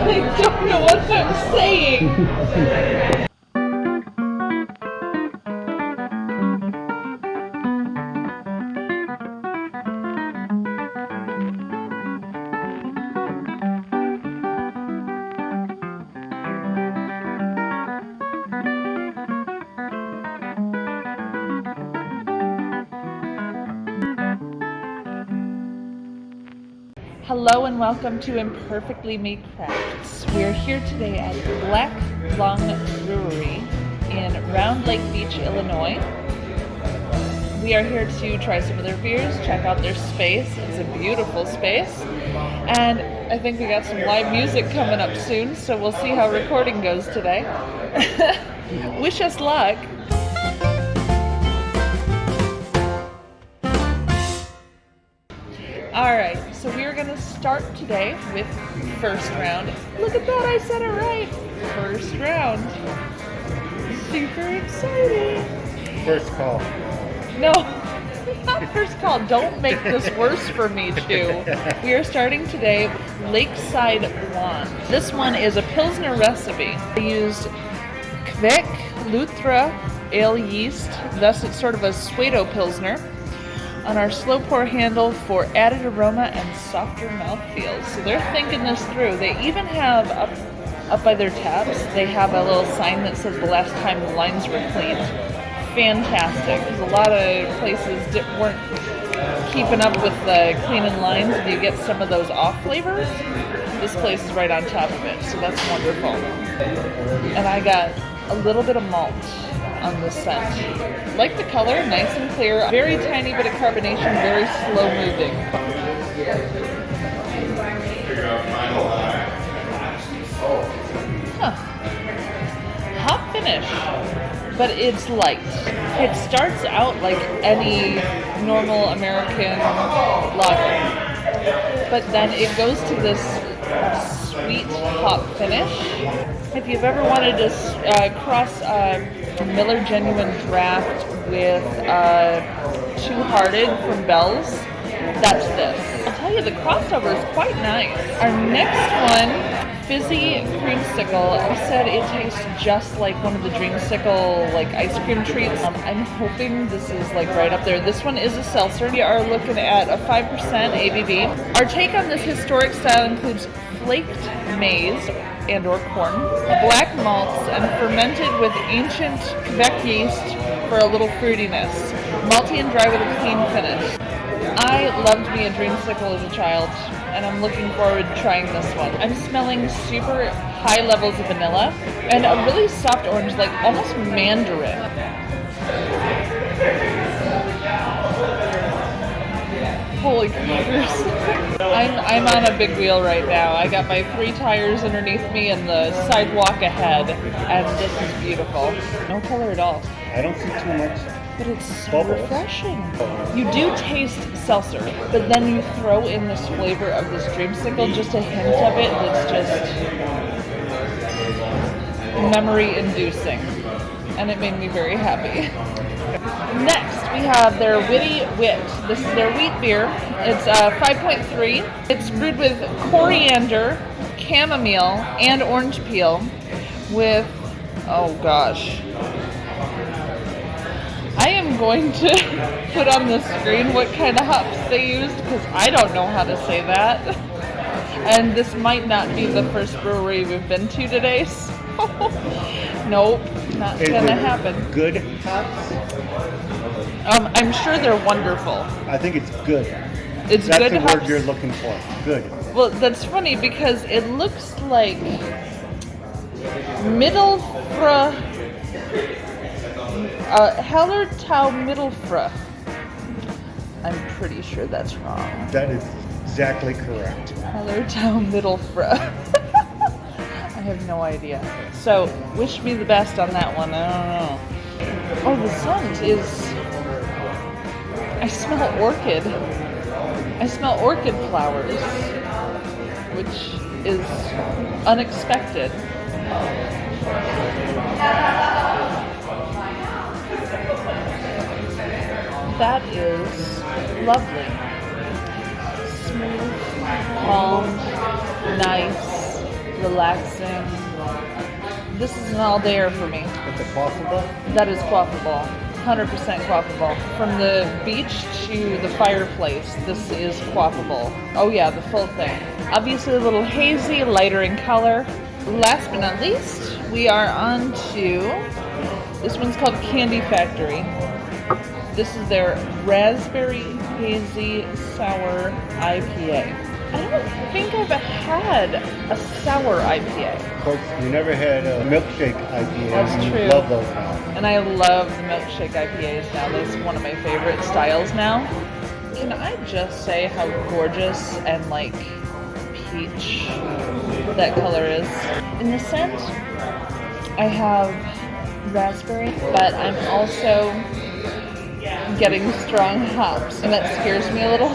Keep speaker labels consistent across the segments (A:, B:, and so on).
A: I don't know what I'm saying. Hello and welcome to Imperfectly Made Crafts. We are here today at Black Lung Brewery in Round Lake Beach, Illinois. We are here to try some of their beers, check out their space. It's a beautiful space. And I think we got some live music coming up soon, so we'll see how recording goes today. Wish us luck. Alright, so we are going to start today with first round. Look at that, I said it right. First round. Super exciting.
B: First call.
A: No, not first call. Don't make this worse for me, too. We are starting today with Lakeside Blonde. This one is a Pilsner recipe. I used Kvik Luthra ale yeast, thus it's sort of a pseudo Pilsner, on our slow pour handle for added aroma and softer mouthfeel. So they're thinking this through. They even have up by their taps, they have a little sign that says the last time the lines were cleaned. Fantastic, because a lot of places weren't keeping up with the cleaning lines, and you get some of those off flavors. This place is right on top of it, so that's wonderful. And I got a little bit of malt on the scent. Like the color, nice and clear, very tiny bit of carbonation, very slow moving. Huh. Hop finish, but it's light. It starts out like any normal American lager, but then it goes to this sweet hop finish. If you've ever wanted to cross Miller Genuine Draft with Two Hearted from Bell's, that's this. I'll tell you, the crossover is quite nice. Our next one, Fizzy Creamsicle. I said it tastes just like one of the Dreamsicle like ice cream treats. I'm hoping this is like right up there. This one is a seltzer. We are looking at a 5% ABV. Our take on this historic style includes flaked maize and or corn, black malts, and fermented with ancient Quebec yeast for a little fruitiness. Malty and dry with a clean finish. I loved me a Dreamsicle as a child, and I'm looking forward to trying this one. I'm smelling super high levels of vanilla and a really soft orange, like almost mandarin. Holy crackers. I'm on a big wheel right now. I got my 3 tires underneath me and the sidewalk ahead, and this is beautiful. No color at all.
B: I don't see too much.
A: But it's so refreshing. You do taste seltzer, but then you throw in this flavor of this Dreamsicle, just a hint of it that's just memory-inducing. And it made me very happy. Next, we have their Witty Wit. This is their wheat beer. It's 5.3. It's brewed with coriander, chamomile, and orange peel with, oh gosh. I am going to put on the screen what kind of hops they used, because I don't know how to say that. And this might not be the first brewery we've been to today, so nope, not gonna happen.
B: Good hops?
A: I'm sure they're wonderful.
B: I think it's good.
A: It's
B: That's
A: good
B: the
A: hops.
B: word you're looking for. Good.
A: Well, that's funny because it looks like Middelfra. Hellertau Middelfra. I'm pretty sure that's wrong.
B: That is exactly correct.
A: Hellertau Middelfra. I have no idea. So, wish me the best on that one. I don't know. Oh, the scent is... I smell orchid. I smell orchid flowers, which is unexpected. That is lovely. Smooth, calm, nice, relaxing. This is an all-dayer for me.
B: It's a quaffable.
A: That is quaffable. 100% quaffable. From the beach to the fireplace, this is quaffable. Oh yeah, the full thing. Obviously a little hazy, lighter in color. Last but not least, we are on to, this one's called Candy Factory. This is their Raspberry Hazy Sour IPA. I don't think I've had a sour IPA.
B: Of course, you never had a milkshake IPA.
A: That's
B: and
A: true.
B: You love those now.
A: And I love the milkshake IPAs now. That's one of my favorite styles now. Can I just say how gorgeous and like peach that color is? In the scent, I have raspberry, but I'm also getting strong hops, and that scares me a little.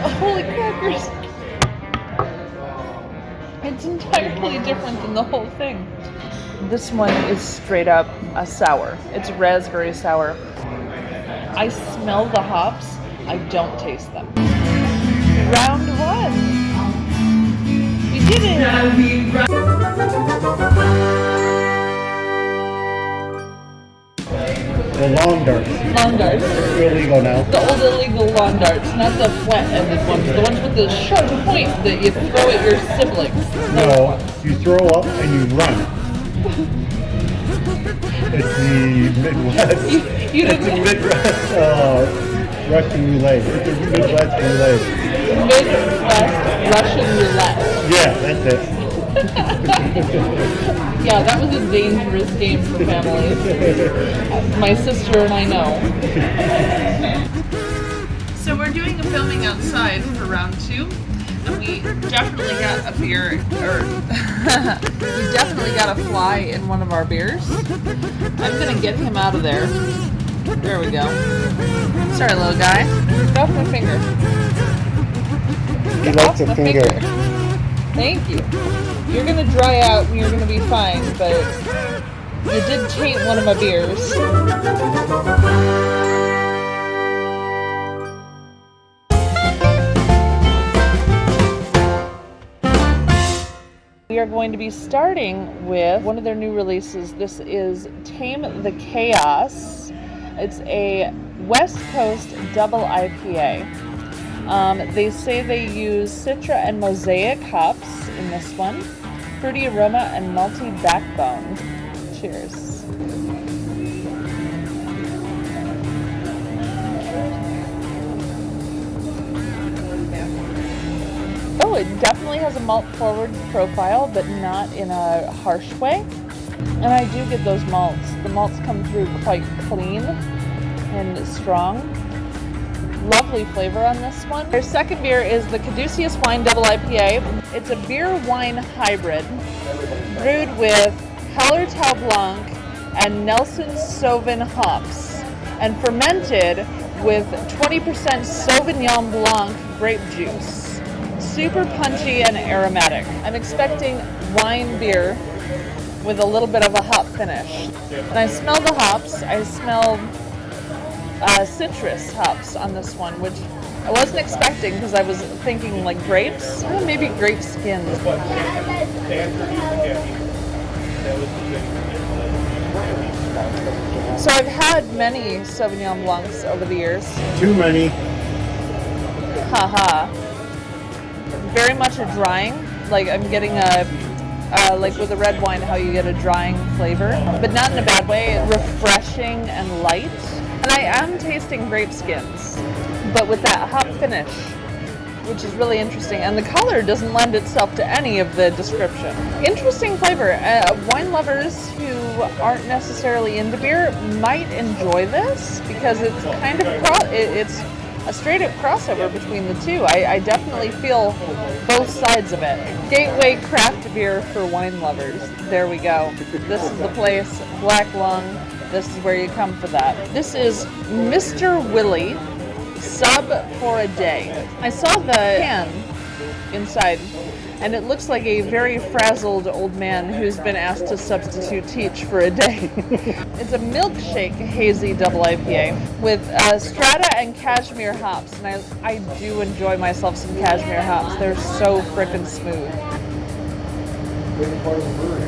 A: Oh, holy crackers! It's entirely different than the whole thing. This one is straight up a sour. It's raspberry sour. I smell the hops. I don't taste them. Round one. We did it.
B: The lawn darts.
A: Lawn darts.
B: They're illegal now.
A: The old illegal lawn darts, not the flat-ended ones. The ones with the sharp point that you throw at your siblings.
B: No, you throw up and you run. It's the Midwest.
A: You
B: It's the Midwest Russian roulette. It's the Midwest roulette.
A: Midwest Russian roulette.
B: Yeah, that's it.
A: Yeah, that was a dangerous game for families. My sister and I know. So we're doing a filming outside for round two, and we definitely got a beer, or we definitely got a fly in one of our beers. I'm gonna get him out of there. There we go. Sorry, little guy. Get off my finger.
B: He likes a finger.
A: Thank you. You're gonna dry out and you're gonna be fine, but you did taint one of my beers. We are going to be starting with one of their new releases. This is Tame the Chaos. It's a West Coast double IPA. They say they use Citra and Mosaic hops in this one. Fruity aroma and malty backbone. Cheers. Oh, it definitely has a malt forward profile, but not in a harsh way. And I do get those malts. The malts come through quite clean and strong. Lovely flavor on this one. Our second beer is the Caduceus Wine Double IPA. It's a beer-wine hybrid brewed with Hallertau Blanc and Nelson Sauvin hops and fermented with 20% Sauvignon Blanc grape juice. Super punchy and aromatic. I'm expecting wine beer with a little bit of a hop finish. And I smell the hops. I smell citrus hops on this one, which I wasn't expecting because I was thinking like grapes, maybe grape skins. So I've had many Sauvignon Blancs over the years.
B: Too many.
A: Haha. Very much a drying. Like I'm getting like with a red wine, how you get a drying flavor, but not in a bad way. Refreshing and light. And I am tasting grape skins, but with that hop finish, which is really interesting. And the color doesn't lend itself to any of the description. Interesting flavor. Wine lovers who aren't necessarily into beer might enjoy this because it's kind of it's a straight up crossover between the two. I definitely feel both sides of it. Gateway craft beer for wine lovers. There we go. This is the place. Black Lung. This is where you come for that. This is Mr. Willie, sub for a day. I saw the can inside, and it looks like a very frazzled old man who's been asked to substitute teach for a day. It's a milkshake hazy double IPA with strata and cashmere hops, and I do enjoy myself some cashmere hops. They're so frickin' smooth.
B: making part of the brewery.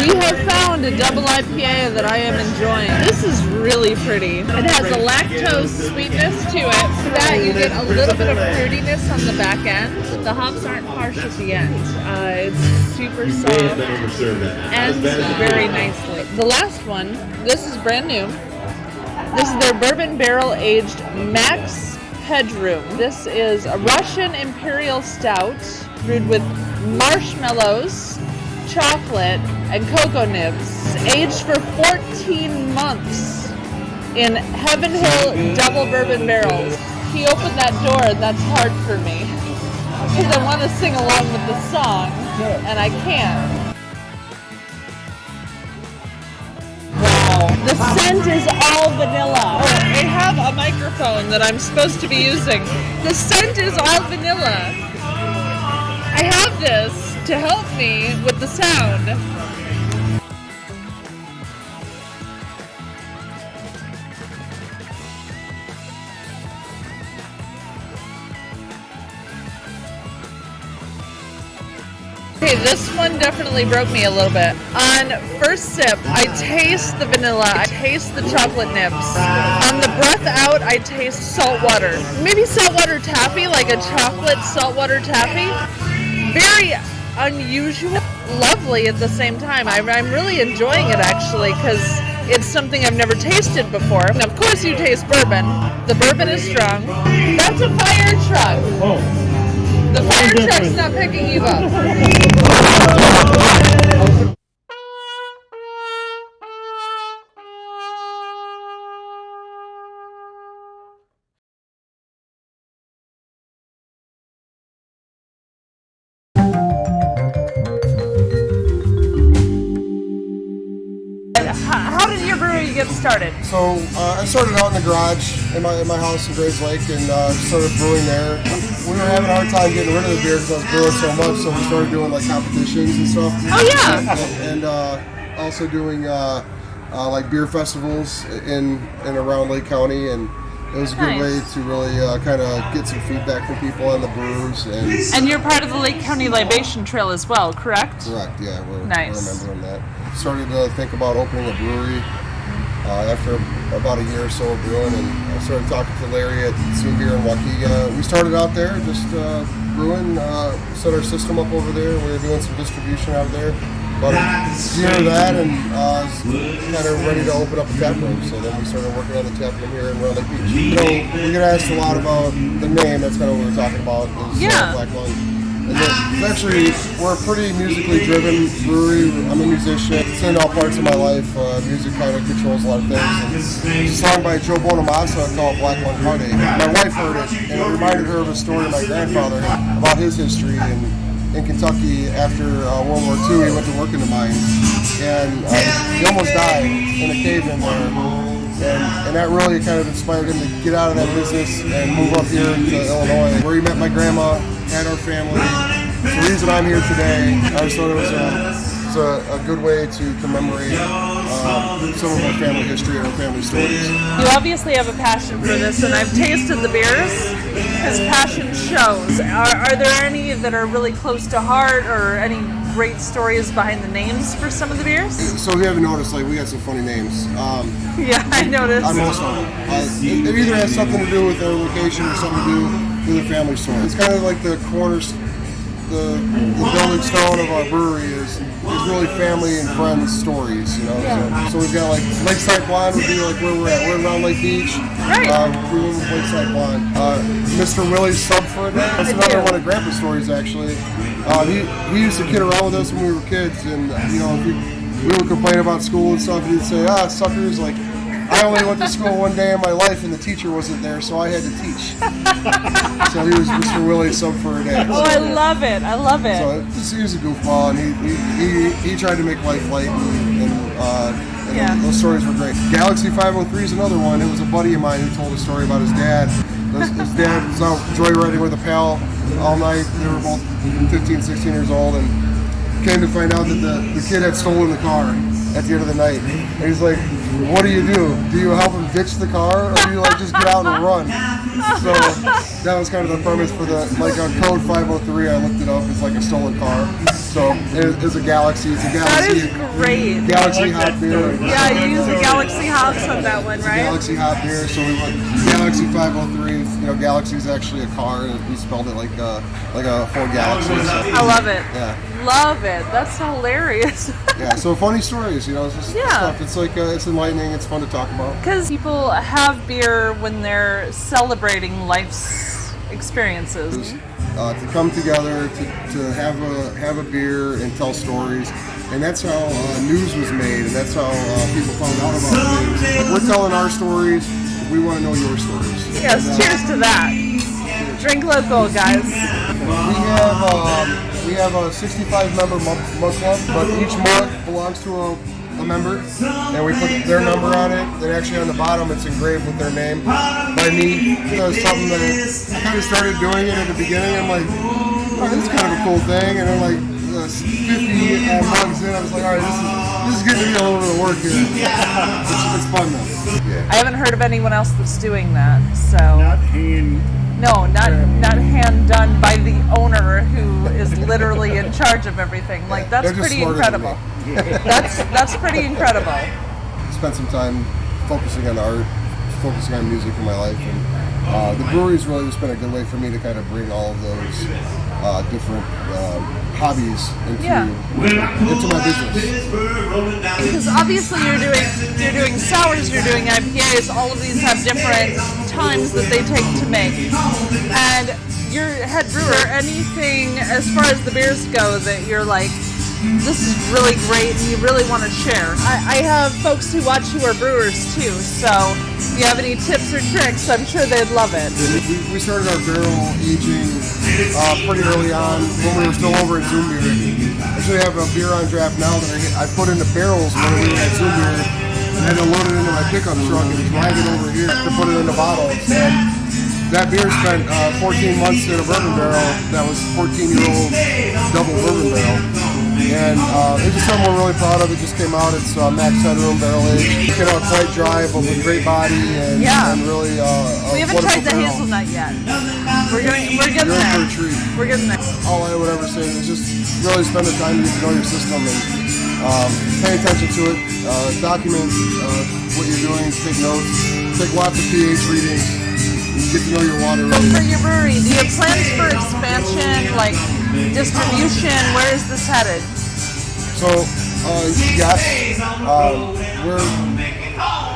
A: We have found a double IPA that I am enjoying. This is really pretty. It has a lactose sweetness to it. That you get a little bit of fruitiness on the back end. The hops aren't harsh at the end. It's super soft and very nicely. The last one, this is brand new. This is their bourbon barrel aged Max Headroom. This is a Russian Imperial Stout brewed with marshmallows, chocolate, and cocoa nibs, aged for 14 months in Heaven Hill double bourbon barrels. He opened that door, and that's hard for me because I want to sing along with the song, and I can't. Wow. The scent is all vanilla. I have a microphone that I'm supposed to be using. The scent is all vanilla. I have this to help me with the sound. Okay, this one definitely broke me a little bit. On first sip, I taste the vanilla, I taste the chocolate nibs. On the breath out, I taste salt water. Maybe saltwater taffy, like a chocolate saltwater taffy. Very unusual, lovely at the same time. I'm really enjoying it actually because it's something I've never tasted before. And of course you taste bourbon. The bourbon is strong. That's a fire truck.
B: Oh.
A: The fire truck's not picking you up. How did your brewery get started?
C: So I started out in the garage in my house in Grays Lake and started brewing there. We were having a hard time getting rid of the beer because I was brewing so much, so we started doing like competitions and stuff.
A: Oh yeah.
C: And also doing like beer festivals in and around Lake County, and it was a good way to really kind of get some feedback from people on the brews.
A: And you're part of the Lake County Libation Trail as well, correct?
C: Correct, yeah, we're a member in that. Started to think about opening a brewery after about a year or so of brewing, and I started talking to Larry at Zoom Beer in Waukegan. We started out there just brewing, set our system up over there. We were doing some distribution out there. About a year of that, and kind of ready to open up a tap room. So then we started working on the tap room here in Round Lake Beach. You know, we get asked a lot about the name. That's kind of what we were talking about. Is, Black Lung. And actually, we're a pretty musically driven brewery. I'm a musician. It's in all parts of my life. Music kind of controls a lot of things. And there's a song by Joe Bonamassa called Black Lung Heartache. My wife heard it, and it reminded her of a story my grandfather had about his history. And in Kentucky, after World War II, he went to work in the mines, and he almost died in a cave in there. And that really kind of inspired him to get out of that business and move up here to Illinois, where he met my grandma, had our family. The reason I'm here today, I just thought it was a good way to commemorate some of our family history and our family stories.
A: You obviously have a passion for this, and I've tasted the beers. His passion shows. Are there any that are really close to heart, or any great stories behind the names for some of the beers?
C: So if you haven't noticed, like, we got some funny names.
A: Yeah, I noticed.
C: On most of them. It either has something to do with their location or something to do with the family story. It's kind of like the the building stone of our brewery is really family and friends stories, you know. Yeah. So we've got like Lakeside Blonde would be like where we're at. We're around Lake Beach.
A: Right.
C: We live with Lakeside Blonde. Mr. Willie's Sub for a Day. That's another one of Grandpa's stories actually. He used to kid around with us when we were kids, and you know, we would complain about school and stuff, and he'd say, suckers, like, I only went to school one day in my life and the teacher wasn't there, so I had to teach. So he was Mr. Willie's Sub for a Day.
A: Oh, I love it. I love it.
C: So he was a goofball, and he tried to make life light, and those stories were great. Galaxy 503 is another one. It was a buddy of mine who told a story about his dad. His dad was out joyriding with a pal all night. They were both 15, 16 years old, and came to find out that the kid had stolen the car at the end of the night. And he's like, what do? Do you help him ditch the car, or do you like just get out and run? So that was kind of the premise for the, like on code 503, I looked it up, it's like a stolen car. So it's a Galaxy, it's a Galaxy.
D: That is great.
C: Galaxy hot beer.
D: Yeah, you use the Galaxy hops on that one, right?
C: Galaxy hot beer, so we went Galaxy 503. You know, Galaxy is actually a car, and we spelled it like a Ford Galaxy. So.
D: I love it.
C: Yeah.
D: Love it. That's hilarious.
C: Yeah, so funny stories, you know, it's just
D: Yeah.
C: stuff. It's like, it's enlightening, it's fun to talk about.
D: Because people have beer when they're celebrating life's experiences.
C: To come together, to have a beer and tell stories. And that's how news was made, and that's how people found out about things. We're telling our stories, we want to know your stories.
D: Yes, cheers to that. Drink local, guys.
C: We have a 65 member mug club, but each mug belongs to a member, and we put their number on it. And actually on the bottom it's engraved with their name by me. It's something that I kind of started doing it at the beginning. I'm like, oh, this is kind of a cool thing, and then like 50 mugs in, I was like, all right, this is getting to be a little bit of work here. It's fun though. Yeah.
D: I haven't heard of anyone else that's doing that, so.
B: Not hand.
D: No, not hand done by the owner who is literally in charge of everything. Like that's pretty incredible. That's pretty incredible.
C: Spent some time focusing on art, focusing on music in my life, and the brewery's really just been a good way for me to kind of bring all of those different hobbies into my business.
D: Because obviously you're doing sours, you're doing IPAs. All of these have different times that they take to make. And you're head brewer. Anything as far as the beers go that you're like, this is really great and you really want to share. I have folks who watch who are brewers too, so if you have any tips or tricks, I'm sure they'd love it.
C: We started our barrel aging pretty early on when we were still over at Zoom Beer. I actually have a beer on draft now that I put into barrels when we were at Zoom Beer, and had to load it into my pickup truck and drive it over here to put it into bottles. And that beer spent 14 months in a bourbon barrel. That was 14-year-old double bourbon barrel. And it's just something we're really proud of. It just came out. It's Max Headroom Barrel Age. It came out quite dry, but with great body and really
D: we haven't tried the hazelnut yet. We're getting there. We're getting there.
C: All I would ever say is just really spend the time to get to know your system and pay attention to it. Document what you're doing. Take notes. Take lots of pH readings. You get to know your water.
D: For your brewery, do you have plans for expansion, like distribution? Where is this headed?
C: So, yes,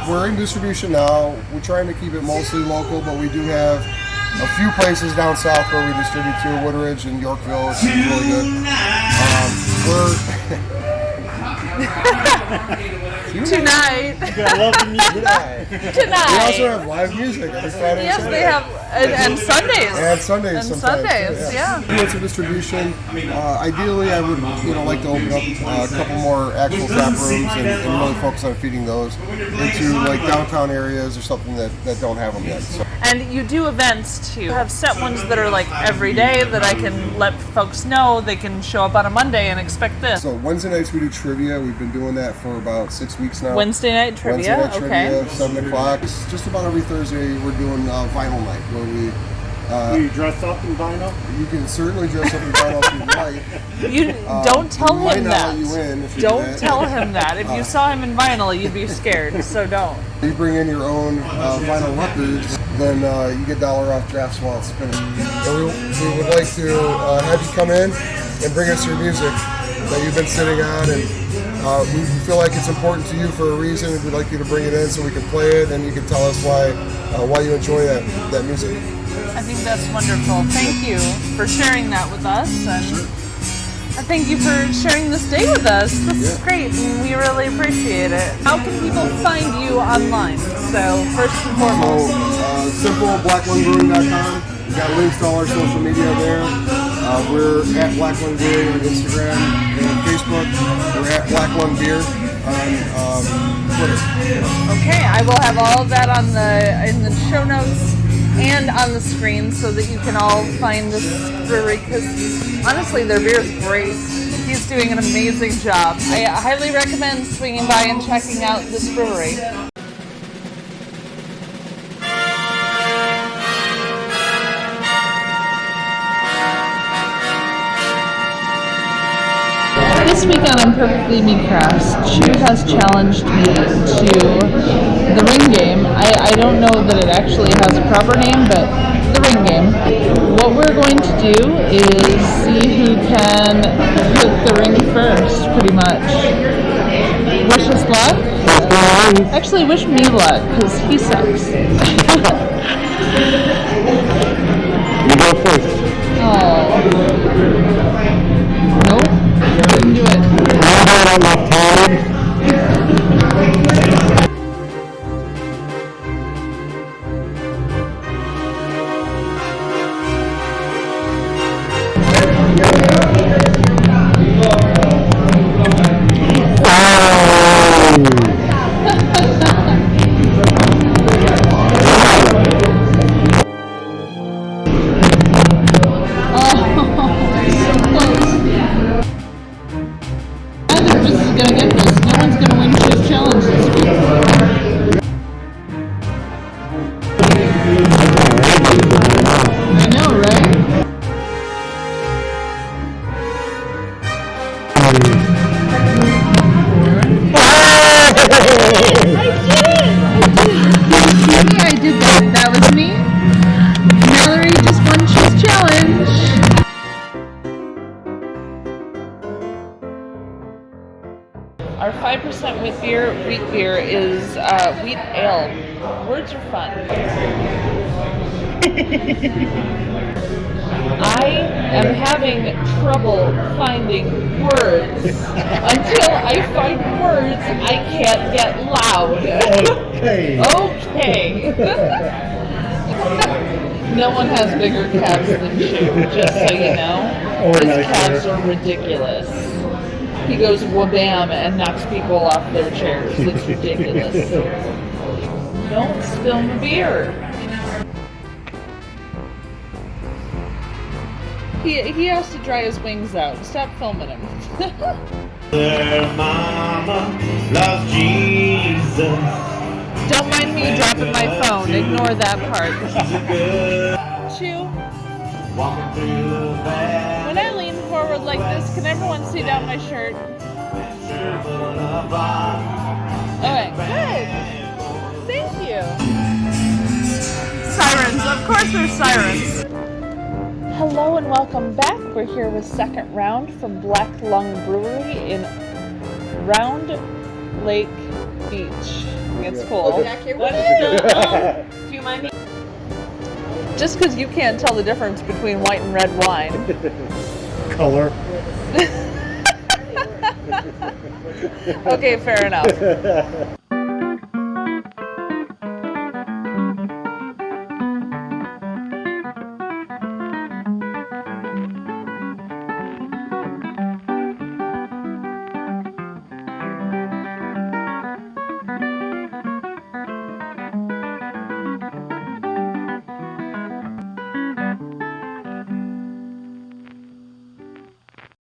C: we're in distribution now. We're trying to keep it mostly local, but we do have a few places down south where we distribute to, Woodridge and Yorkville, which is really good.
D: Tonight.
B: I love the music.
D: Tonight.
C: We also have live music every Friday.
D: Yes, they have, and Sundays.
C: And Sundays
D: And
C: sometimes.
D: Sundays, yeah.
C: Doing some distribution. Ideally, I would like to open up a couple more actual tap rooms and really focus on feeding those into like downtown areas or something that don't have them yet. So.
D: And you do events too. You have set ones that are like every day that I can let folks know they can show up on a Monday and expect this.
C: So Wednesday nights we do trivia. We've been doing that for about 6 weeks now.
D: Wednesday night trivia,
C: Wednesday night trivia,
D: okay.
C: 7 o'clock. Just about every Thursday we're doing vinyl night where we.
B: Do you dress up in vinyl?
C: You can certainly dress up in vinyl if you like.
D: You don't tell
C: might
D: him
C: not
D: that.
C: let you in if you
D: Don't
C: do that.
D: tell him that. If you saw him in vinyl, you'd be scared. So don't.
C: If you bring in your own vinyl records, then you get $1 off drafts while it's spinning. And we would like to have you come in and bring us your music that you've been sitting on, and we feel like it's important to you for a reason. We'd like you to bring it in so we can play it, and you can tell us why you enjoy that music.
D: I think that's wonderful. Thank you for sharing that with us, and I thank you for sharing this day with us. This is great, and we really appreciate it. How can people find you online? So first and foremost,
C: Simple, blacklungbrewing.com. We've got links to all our social media there. We're at Black Lung Brewery on Instagram and Facebook. We're at Black Lung Beer on Twitter.
D: okay, I will have all of that in the show notes and on the screen so that you can all find this brewery, because honestly their beer is great. If he's doing an amazing job. I highly recommend swinging by and checking out this brewery.
A: This weekend on Perfectly Me Crafts, Chu has challenged me to the ring game. I don't know that it actually has a proper name, but the ring game. What we're going to do is see who can hit the ring first, pretty much. Wish us luck? Actually, wish me luck, because he sucks.
B: You go first.
A: Oh. Nope. Couldn't do it.
B: I had enough time.
A: Our 5% wheat beer is wheat ale. Words are fun. I am having trouble finding words. Until I find words, I can't get loud.
B: Okay.
A: Okay. No one has bigger calves than Chu, just so you know. His calves are ridiculous. He goes wha-bam and knocks people off their chairs. It's ridiculous. Don't spill my beer. He has to dry his wings out. Stop filming him.
E: Their mama loves Jesus.
D: Don't mind me dropping my phone. Ignore that part.
A: Chu, when I lean forward like this, can everyone see down my shirt? Okay, good. Thank you.
D: Sirens. Of course there's sirens.
A: Hello and welcome back. We're here with second round from Black Lung Brewery in Round Lake Beach. It's cool.
D: Do you mind me?
A: Just because you can't tell the difference between white and red wine.
B: Color.
A: Okay, fair enough.